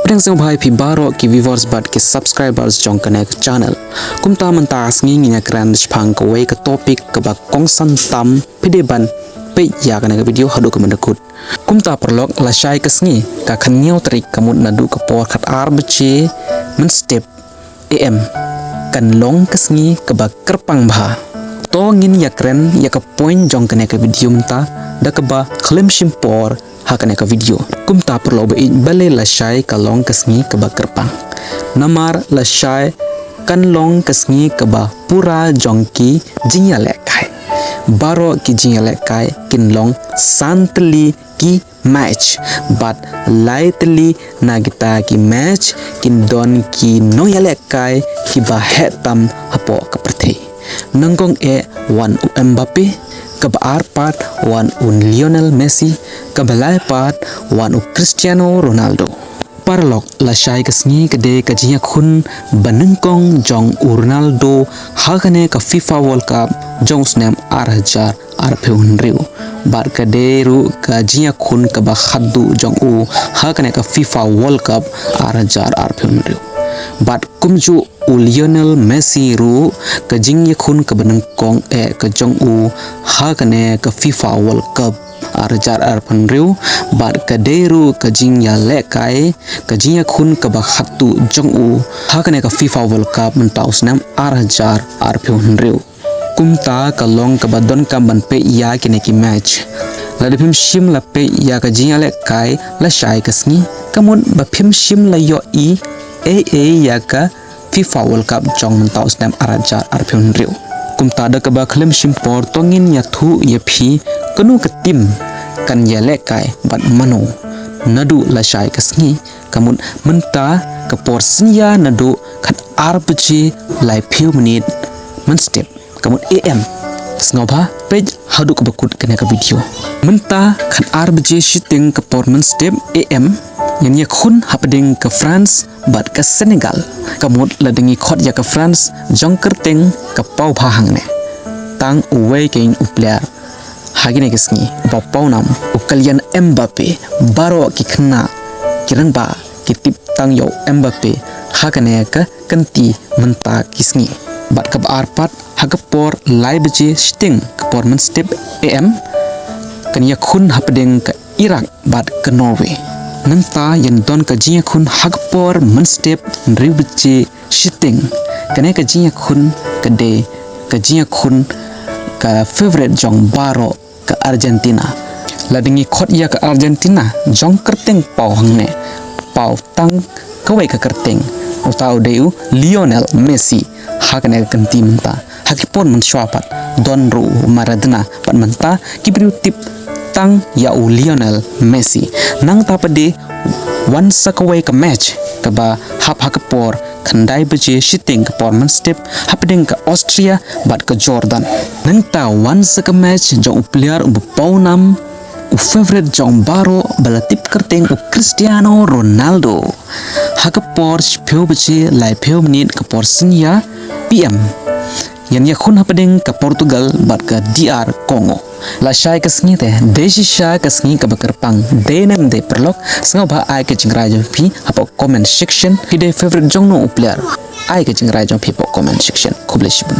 Pedang sang bhai phi baro ki viewers but ki subscribers jong connect channel. Kum ta man ta sngi ngi kran phang ko wei ka topic ka ba kong san tam pide ban pe ya kana video hadu ka mandakut. Kum ta perlok Lashai ka sngi ka khanyau trik kamut nadu ka por khat ar bche men step am kan long ka sngi ka ba kerpang bha. To ngin ya kran ya ka point jong kana ka video mta da ka ba khlem shimpor hakane ka video kum ta perlo ba bale Lashai ka long ka sngi ka ba kerpang namar Lashai kan long ka sngi ka ba pura jongki jinya lekai baro ki jinya lekai kin long santli ki match but lightly nagita ki match kin don ki no ya lekai ki ba hetam hapo ka prthei nangong e wan Mbappe kabar part wan un Lionel Messi kabalai part wan u Cristiano Ronaldo parlok Lashai ka sngi kade ka Ïakhun banengkong jong u Ronaldo hagane ka FIFA World Cup jong Sngap 2020 bar kade ru ka Ïakhun ka ba khaddu jong u hagane ka FIFA World Cup 2020 bat kumju u Lionel Messi ru ka Ïakhun ka banengkong ka jong u hagane ka FIFA World Cup 2020 bat ka deru ka jingya lekai ka Ïakhun ka ba khatu jong u hagane ka FIFA World Cup mentau Sngap 2020 kumta ka long ka ba don ka ban pe ya kine ki match la de phim shim la pe ya ka jingya lekai Lashai ka sngi kamun ba phim shim la yo i ya ka FIFA World Cup jong mentau Sngap 2020 kumta da ka ba khlem shimpor tongin ya thu ya phi kanu ka tim kan ya lekai bat mano nadu Lashai ka sngi kamun menta ka por sinya nadu khat arbji lai few minute man step kamun am sngoba page hadu ka bakut kana ka video menta khat arbji shooting ka por man step am yang Ïakhun hapding ke France bat ke Senegal kamut ladengi khot ya ke France jong kerteng ke pau phahang ne tang uwei kein upler hagine ke sngi ba pau nam ukalian Mbappe baro ki khna kirang ba ki tip tang yo Mbappe hagane ka kanti menta ki sngi bat ka arpat hagapor live je sting ke por man step am kan Ïakhun hapding ke Iraq bat ke Norway nanta yan don ka Ïakhun hagpor man step ribche shitting kane ka Ïakhun kade ka Ïakhun ka favorite jong baro ka Argentina ladingi khot ya ka Argentina jong kerteng pau hangne pau tang kawai ka kerteng utau deu Lionel Messi hakane kanti menta hakipon man swapat don ru Maradona pat menta kibriu tip tang ya u Lionel Messi nang tapade one sakaway ka match ka ba hap hakapor khandai beje shitting ka por man step hapding ka Austria bat ka Jordan nang ta one saka match jong player u paunam u favorite jong baro balatip kerteng u Cristiano Ronaldo hakapor pheu beje lai pheu minute ka por sinya PM yan Ïakhun hapding ka Portugal bat ka DR Congo Lashai ka sngi te deshi sha ka sngi ka bakar pang denem de perlok snga ba ai ka jingrai jong pi hapo comment section pide favorite jong no player ai ka jingrai jong pi po comment section kuble shibun